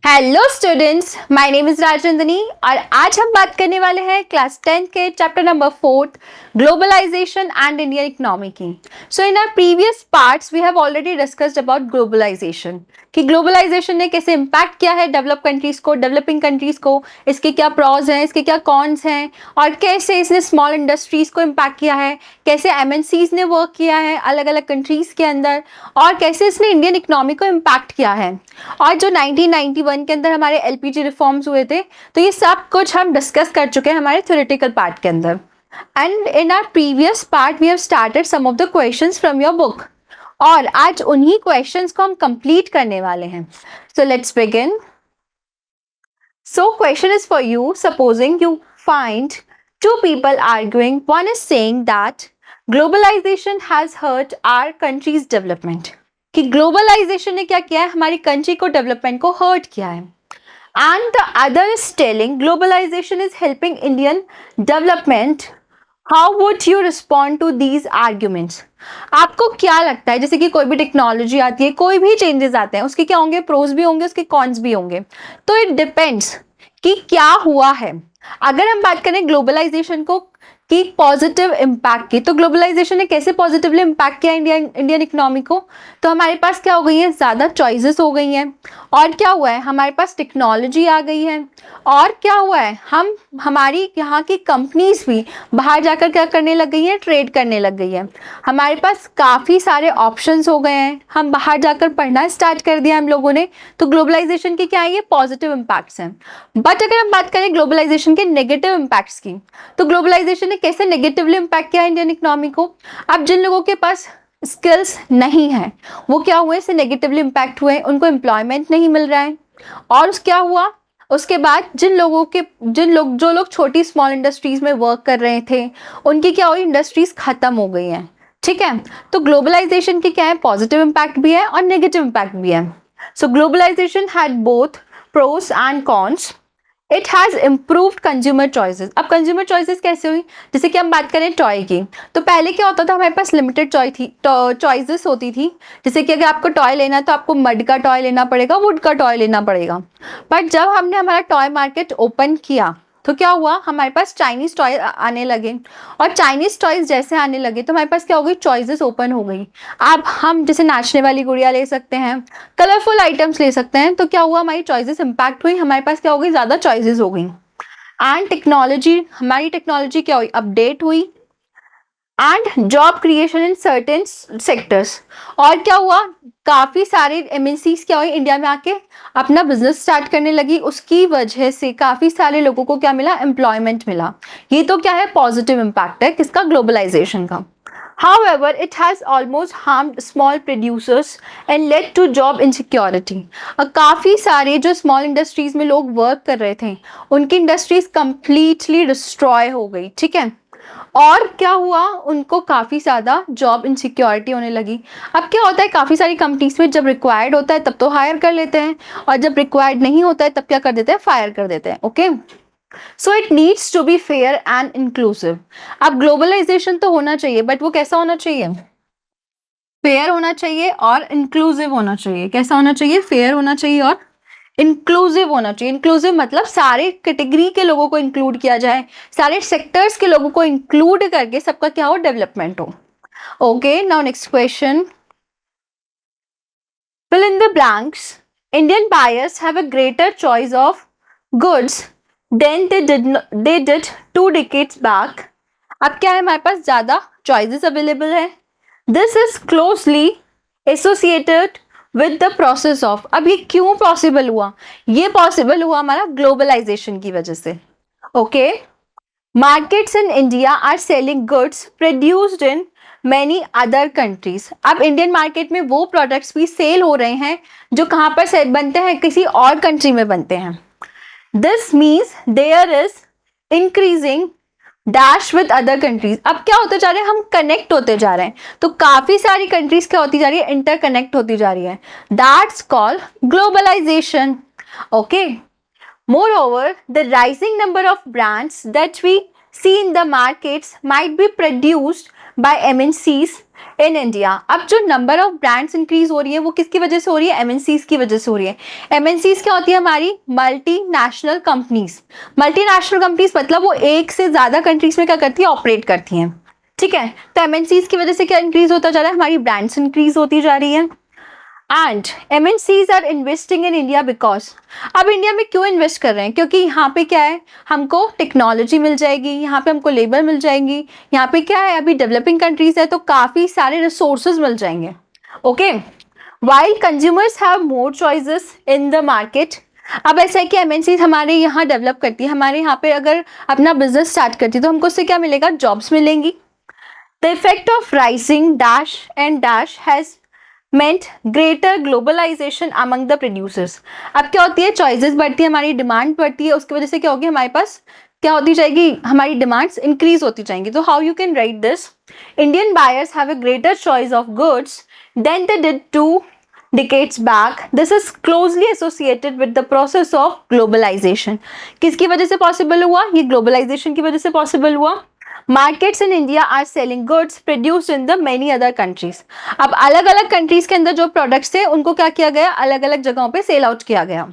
Hello students, my name is Rajnandini और आज हम बात करने वाले हैं क्लास 10 के chapter number 4 globalization and Indian economy की। So in our previous parts we have already discussed about globalization कि ग्लोबलाइजेशन ने कैसे इम्पैक्ट किया है डेवलप कंट्रीज को, डेवलपिंग कंट्रीज को, इसके क्या प्रॉज हैं, इसके क्या कॉन्स हैं और कैसे इसने स्मॉल इंडस्ट्रीज को इम्पैक्ट किया है, कैसे एमएनसीज ने वर्क किया है अलग अलग कंट्रीज के अंदर और कैसे इसने इंडियन इकोनॉमी को इम्पैक्ट किया है। और जो 1991 के अंदर हमारे एलपीजी रिफॉर्म्स हुए थे, तो ये सब कुछ हम डिस्कस कर चुके हैं हमारे थ्योरेटिकल पार्ट के अंदर। And in our previous part we have started some of the questions from your book और आज उन्हीं क्वेश्चंस को हम कंप्लीट करने वाले हैं। So let's begin. So question is for you. Supposing you find two people arguing, one is saying that globalization has hurt our country's development, कि globalization ने क्या किया है, हमारी कंट्री को, डेवलपमेंट को हर्ट किया है। And the other is telling globalization is helping Indian development. How would you respond to these arguments? आपको क्या लगता है, जैसे कि कोई भी टेक्नोलॉजी आती है, कोई भी चेंजेस आते हैं, उसके क्या होंगे, प्रोज भी होंगे, उसके कॉन्स भी होंगे। तो इट डिपेंड्स कि क्या हुआ है। अगर हम बात करें ग्लोबलाइजेशन को कि पॉजिटिव इम्पैक्ट की, तो ग्लोबलाइजेशन ने कैसे पॉजिटिवली इम्पैक्ट किया इंडियन इकोनॉमी को? तो हमारे पास क्या हो गई है, ज़्यादा चॉइसेस हो गई हैं और क्या हुआ है, हमारे पास टेक्नोलॉजी आ गई है और क्या हुआ है, हमारी यहाँ की कंपनीज भी बाहर जाकर क्या करने लग गई हैं, ट्रेड करने लग गई है। हमारे पास काफ़ी सारे ऑप्शंस हो गए हैं, हम बाहर जाकर पढ़ना स्टार्ट कर दिया हम लोगों ने। तो ग्लोबलाइजेशन के क्या है, ये पॉजिटिव इम्पैक्ट्स हैं। बट अगर हम बात करें ग्लोबलाइजेशन के नेगेटिव इम्पैक्ट्स की, तो ग्लोबलाइजेशन ने कैसे नेगेटिवली इम्पैक्ट किया इंडियन इकोनॉमी को? अब जिन लोगों के पास स्किल्स नहीं है वो क्या हुए, इससे नेगेटिवली इम्पैक्ट हुए, उनको एम्प्लॉयमेंट नहीं मिल रहा है। और क्या हुआ उसके बाद, जो लोग छोटी स्मॉल इंडस्ट्रीज में वर्क कर रहे थे, उनकी क्या हुई, इंडस्ट्रीज खत्म हो गई हैं। ठीक है, तो ग्लोबलाइजेशन के क्या है, पॉजिटिव इम्पैक्ट भी है और नेगेटिव इम्पैक्ट भी है। So globalization had both pros and cons. It has improved consumer choices. अब कंज्यूमर चॉइसेस कैसे हुई, जैसे कि हम बात करें टॉय की, तो पहले क्या होता था, हमारे पास लिमिटेड चॉइसेस होती थी। जैसे कि अगर आपको टॉय लेना है तो आपको मड का टॉय लेना पड़ेगा, वुड का टॉय लेना पड़ेगा। बट जब हमने हमारा टॉय मार्केट ओपन किया तो क्या हुआ, हमारे पास चाइनीज़ टॉय आने लगे और चाइनीज़ टॉयज जैसे आने लगे तो हमारे पास क्या हो गई, चॉइसेस ओपन हो गई। अब हम जैसे नाचने वाली गुड़िया ले सकते हैं, कलरफुल आइटम्स ले सकते हैं। तो क्या हुआ, हमारी चॉइसेस इम्पैक्ट हुई, हमारे पास क्या हो गई, ज़्यादा चॉइसेस हो गई। एंड हमारी टेक्नोलॉजी क्या हुई, अपडेट हुई। And job creation in certain sectors. और क्या हुआ, काफ़ी सारे एमएनसीज क्या हुई, इंडिया में आके अपना बिजनेस स्टार्ट करने लगी। उसकी वजह से काफ़ी सारे लोगों को क्या मिला, एम्प्लॉयमेंट मिला। ये तो क्या है, पॉजिटिव इम्पैक्ट है किसका, ग्लोबलाइजेशन का। However, it has almost harmed small producers and led to job insecurity. काफ़ी सारे जो स्मॉल इंडस्ट्रीज में लोग वर्क कर रहे थे, उनकी इंडस्ट्रीज कंप्लीटली डिस्ट्रॉय हो गई। ठीक है, और क्या हुआ, उनको काफ़ी ज़्यादा जॉब इनसिक्योरिटी होने लगी। अब क्या होता है, काफ़ी सारी कंपनीज में जब रिक्वायर्ड होता है तब तो हायर कर लेते हैं और जब रिक्वायर्ड नहीं होता है तब क्या कर देते हैं, फायर कर देते हैं। Okay, so it needs to be fair and inclusive. अब ग्लोबलाइजेशन तो होना चाहिए, बट वो कैसा होना चाहिए, फेयर होना चाहिए और इंक्लूसिव होना चाहिए। कैसा होना चाहिए, फेयर होना चाहिए और इंक्लूसिव होना चाहिए। इंक्लूसिव मतलब सारे कैटेगरी के लोगों को इंक्लूड किया जाए, सारे सेक्टर्स के लोगों को इंक्लूड करके सबका क्या हो, डेवलपमेंट हो। Okay, now next question, fill in the blanks. Indian buyers have a greater choice of goods than they did 2 decades back. अब क्या है, हमारे पास ज़्यादा चॉइसेस अवेलेबल है। This is closely associated with the process of. अब ये क्यों possible हुआ, ये पॉसिबल हुआ हमारा ग्लोबलाइजेशन की वजह से। Okay, markets in India are selling goods produced in many other countries. अब इंडियन मार्केट में वो प्रोडक्ट्स भी सेल हो रहे हैं जो कहाँ पर बनते हैं, किसी और कंट्री में बनते हैं। This means there is increasing dash with other countries. अब क्या होते जा रहे हैं, हम कनेक्ट होते जा रहे हैं, तो काफ़ी सारी कंट्रीज क्या होती जा रही है, इंटरकनेक्ट होती जा रही है। That's called globalization. Okay, moreover the rising number of brands that we see in the markets might be produced by MNCs in India. अब जो नंबर ऑफ ब्रांड्स इंक्रीज हो रही है वो किसकी वजह से हो रही है? एमएनसीज की वजह से हो रही है। एमएनसीज क्या होती है? हमारी मल्टीनेशनल कंपनीज। मल्टीनेशनल कंपनीज मतलब वो एक से ज्यादा कंट्रीज में क्या करती है? ऑपरेट करती हैं, ठीक है। तो एमएनसीज की वजह से क्या इंक्रीज होता जा रहा है? हमारी ब्रांड्स इंक्रीज होती जा रही है। And MNCs are investing in India because, अब इंडिया में क्यों इन्वेस्ट कर रहे हैं? क्योंकि यहाँ पे क्या है, हमको टेक्नोलॉजी मिल जाएगी, यहाँ पे हमको लेबर मिल जाएंगी, यहाँ पे क्या है, अभी डेवलपिंग कंट्रीज है तो काफ़ी सारे रिसोर्सेज मिल जाएंगे। Okay, while consumers have more choices in the market. अब ऐसा है कि MNCs हमारे यहाँ डेवलप करती है, हमारे यहाँ पे अगर अपना बिजनेस स्टार्ट करती है तो हमको उससे क्या मिलेगा? जॉब्स मिलेंगी। The effect of rising dash and dash has meant greater globalization among the producers। अब क्या होती है? चॉइसेस बढ़ती है, हमारी डिमांड बढ़ती है, उसकी वजह से क्या होगी? हमारे पास क्या होती जाएगी? हमारी डिमांड्स इंक्रीज होती जाएंगी। तो how you can write this? Indian buyers have a greater choice of goods than they did 2 decades back। This is closely associated with the process of globalization। किसकी वजह से पॉसिबल हुआ? ये ग्लोबलाइजेशन की वजह से पॉसिबल हुआ। Markets in India are selling goods produced in the many other countries. अब अलग अलग कंट्रीज के अंदर जो प्रोडक्ट्स थे उनको क्या किया गया? अलग अलग जगहों पे सेल आउट किया गया।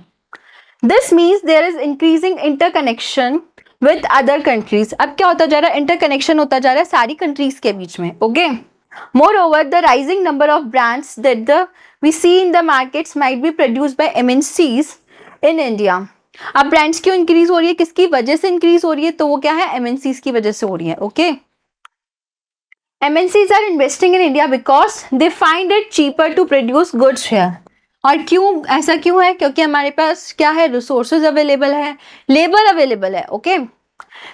This means there is increasing interconnection with other countries. अब क्या होता जा रहा है? इंटरकनेक्शन होता जा रहा है सारी कंट्रीज के बीच में। Okay, moreover the rising number of brands that we see in the markets might be produced by MNCs in India. अब ब्रांड्स क्यों इंक्रीज हो रही है? किसकी वजह से इंक्रीज हो रही है? तो वो क्या है? MNCs की वजह से हो रही है। Okay, MNCs are investing in India because they find it cheaper to produce goods here. और क्यों ऐसा क्यों है? क्योंकि हमारे पास क्या है? रिसोर्सेज अवेलेबल है, लेबर अवेलेबल है। Okay,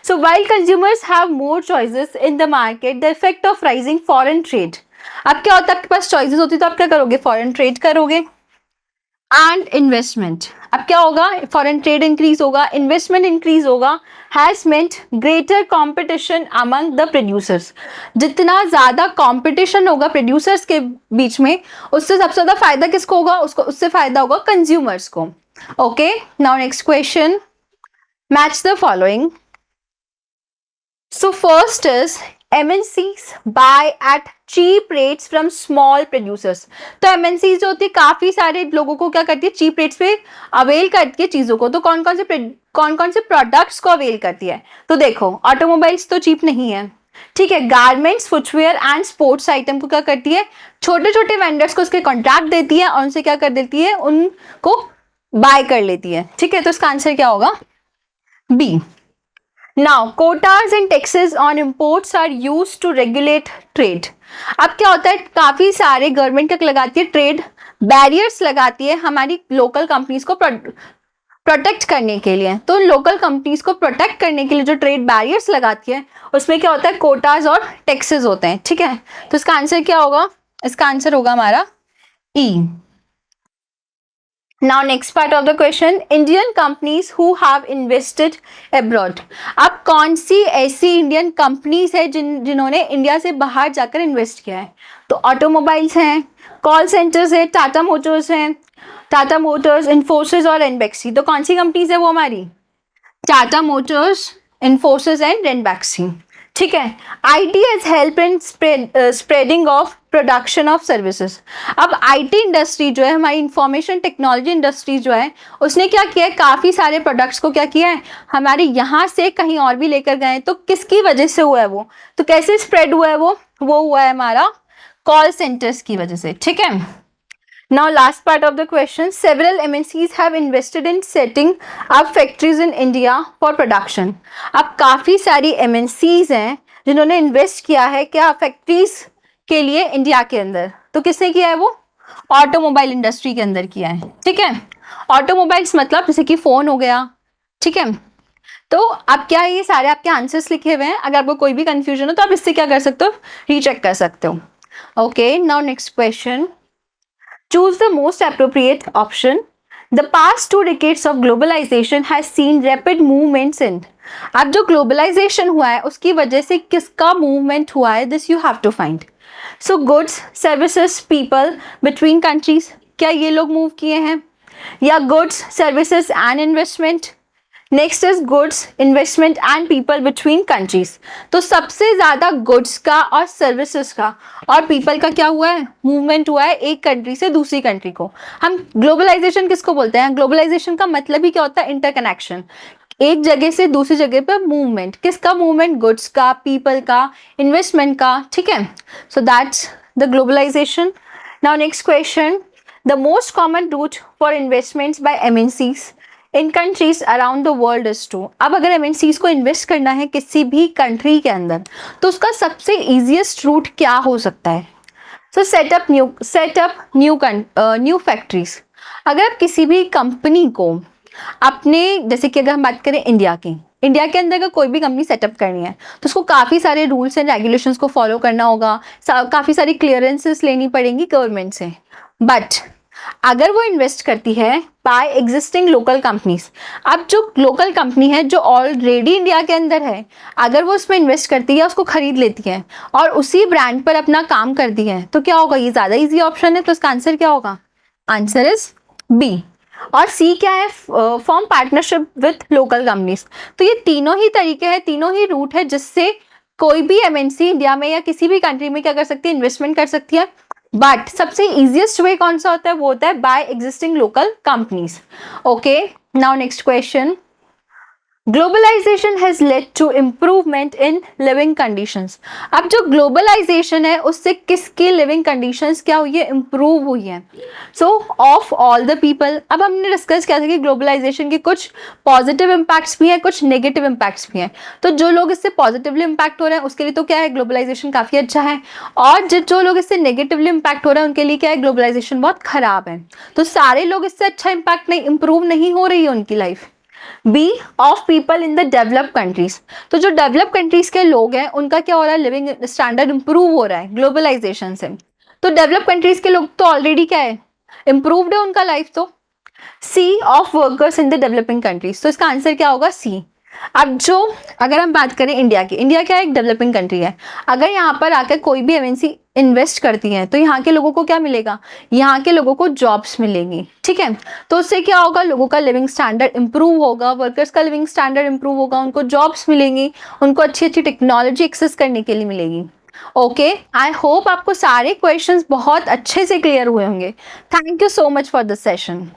so while consumers have more choices in the market the effect of rising foreign trade. अब क्या होता है? आपके पास चॉइसेस होती तो आप क्या करोगे? फॉरेन ट्रेड करोगे। एंड इन्वेस्टमेंट, अब क्या होगा? फॉरेन ट्रेड इंक्रीज होगा, इन्वेस्टमेंट इंक्रीज होगा। Has meant greater competition among the producers. जितना ज्यादा कंपटीशन होगा प्रोड्यूसर्स के बीच में, उससे सबसे ज्यादा फायदा किसको होगा? उससे फायदा होगा कंज्यूमर्स को। Okay, now next question, match the following. So first is MNCs buy at cheap rates from small producers। तो MNCs जो होती है काफी सारे लोगों को क्या करती है? चीप रेट्स पे अवेल करती है चीजों को। तो कौन कौन से प्रोडक्ट्स को अवेल करती है? तो देखो, ऑटोमोबाइल्स तो चीप नहीं है, ठीक है। Garments, footwear and sports item को क्या करती है? छोटे छोटे वेंडर्स को उसके कॉन्ट्रैक्ट देती है और उनसे क्या कर देती है? उनको बाय कर लेती है, ठीक है। तो इसका आंसर क्या होगा? B. Now, quotas and taxes on imports are used to regulate trade। अब क्या होता है? काफी सारे गवर्नमेंट क्या लगाती है? ट्रेड बैरियर्स लगाती है हमारी लोकल कंपनीज को प्रोटेक्ट करने के लिए। तो लोकल कंपनीज को प्रोटेक्ट करने के लिए जो ट्रेड बैरियर्स लगाती है उसमें क्या होता है? कोटाज और टैक्सेस होते हैं, ठीक है। तो इसका आंसर क्या होगा? इसका आंसर होगा हमारा ई। Now next part of the question, Indian companies who have invested abroad। अब कौन सी ऐसी इंडियन कंपनीज है जिन्होंने इंडिया से बाहर जाकर इन्वेस्ट किया है? तो ऑटोमोबाइल्स हैं, कॉल सेंटर्स है, टाटा मोटर्स, इन्फोसिस और रेनबैक्सी। तो कौन सी कंपनीज है वो हमारी? टाटा मोटर्स, इन्फोसिस एंड रेनबैक्सी, ठीक है। IT has helped in spreading of production of services. अब IT इंडस्ट्री जो है, हमारी इंफॉर्मेशन टेक्नोलॉजी इंडस्ट्री जो है, उसने क्या किया है? काफ़ी सारे प्रोडक्ट्स को क्या किया है? हमारे यहाँ से कहीं और भी लेकर गए। तो किसकी वजह से हुआ है वो? तो कैसे स्प्रेड हुआ है वो हुआ है हमारा कॉल सेंटर्स की वजह से, ठीक है। Now last part of the question, several MNCs have invested in setting up factories in India for production। अब काफ़ी सारी MNCs हैं जिन्होंने इन्वेस्ट किया है क्या? फैक्ट्रीज के लिए इंडिया के अंदर। तो किसने किया है वो? ऑटोमोबाइल इंडस्ट्री के अंदर किया है, ठीक है। ऑटोमोबाइल्स मतलब जैसे कि फ़ोन हो गया, ठीक है। तो अब क्या है? ये सारे आपके आंसर्स लिखे हुए हैं। अगर आपको कोई भी कंफ्यूजन हो तो आप इससे क्या कर सकते हो? रीचेक कर सकते हो। Okay, now next question, choose the most appropriate option। The past 2 decades of globalization has seen rapid movements in। अब जो ग्लोबलाइजेशन हुआ है उसकी वजह से किसका मूवमेंट हुआ है? This you have to find. So goods, services, people between countries, क्या ये लोग मूव किए हैं? या goods, services and investment, next is goods, investment and people between countries. तो सबसे ज्यादा गुड्स का और सर्विसेज का और पीपल का क्या हुआ है, मूवमेंट हुआ है एक कंट्री से दूसरी कंट्री को। हम ग्लोबलाइजेशन किसको बोलते हैं, ग्लोबलाइजेशन का मतलब ही क्या होता है, इंटरकनेक्शन, एक जगह से दूसरी जगह पर मूवमेंट। किसका मूवमेंट, गुड्स का, पीपल का, इन्वेस्टमेंट का, ठीक है। So that's the globalization. Now next question, the most common route for investments by MNCs in countries around the world is to. अब अगर एमएनसीज को इन्वेस्ट करना है किसी भी कंट्री के अंदर तो उसका सबसे ईजिएस्ट रूट क्या हो सकता है। सो सेटअप न्यू फैक्ट्रीज। अगर आप किसी भी कंपनी को अपने, जैसे कि अगर हम बात करें इंडिया के अंदर अगर कोई भी कंपनी सेटअप करनी है तो उसको काफ़ी सारे रूल्स एंड रेगुलेशंस को फॉलो करना होगा, काफ़ी सारी क्लियरेंसेस लेनी पड़ेंगी गवर्नमेंट से। बट अगर वो इन्वेस्ट करती है बाय एग्जिस्टिंग लोकल कंपनीज, अब जो लोकल कंपनी है जो ऑलरेडी इंडिया के अंदर है, अगर वो उसमें इन्वेस्ट करती है, उसको खरीद लेती है और उसी ब्रांड पर अपना काम करती है तो क्या होगा, ये ज़्यादा ईजी ऑप्शन है, तो इसका आंसर क्या होगा, आंसर इज बी। और सी क्या है, form partnership with local companies. तो ये तीनों ही तरीके हैं, तीनों ही रूट है जिससे कोई भी एमएनसी इंडिया में या किसी भी कंट्री में क्या कर सकती है, इन्वेस्टमेंट कर सकती है। बट सबसे इजिएस्ट वे कौन सा होता है, वो होता है by existing local companies. Okay, now next question, globalization has led to improvement in living conditions. अब जो ग्लोबलाइजेशन है उससे किसकी लिविंग कंडीशंस क्या हुई है, इम्प्रूव हुई है। सो ऑफ ऑल द पीपल। अब हमने डिस्कस किया था कि ग्लोबलाइजेशन के कुछ पॉजिटिव इम्पैक्ट्स भी हैं, कुछ नेगेटिव इम्पैक्ट्स भी हैं। तो जो लोग इससे पॉजिटिवली इम्पैक्ट हो रहे हैं उसके लिए तो क्या है, ग्लोबलाइजेशन काफ़ी अच्छा है, और जो लोग इससे नेगेटिवली इम्पैक्ट हो रहे हैं उनके लिए क्या है, ग्लोबलाइजेशन बहुत खराब है। तो सारे लोग इससे अच्छा इम्पैक्ट नहीं, इम्प्रूव नहीं हो रही है उनकी life. B, of people in the developed countries. तो जो डेवलप कंट्रीज के लोग हैं उनका क्या हो रहा है, लिविंग स्टैंडर्ड इंप्रूव हो रहा है ग्लोबलाइजेशन से। तो डेवलप कंट्रीज के लोग तो ऑलरेडी क्या है, इंप्रूव्ड है उनका लाइफ। तो see, of workers in the developing countries. तो इसका आंसर क्या होगा, सी। अब जो, अगर हम बात करें इंडिया की, इंडिया क्या है, एक डेवलपिंग कंट्री है। अगर यहाँ पर आकर कोई भी एमएनसी इन्वेस्ट करती है तो यहाँ के लोगों को क्या मिलेगा, यहाँ के लोगों को जॉब्स मिलेंगी, ठीक है। तो उससे क्या होगा, लोगों का लिविंग स्टैंडर्ड इंप्रूव होगा, वर्कर्स का लिविंग स्टैंडर्ड इंप्रूव होगा, उनको जॉब्स मिलेंगी, उनको अच्छी अच्छी टेक्नोलॉजी एक्सेस करने के लिए मिलेगी। ओके, आई होप आपको सारे क्वेश्चंस बहुत अच्छे से क्लियर हुए होंगे। Thank you so much for this session.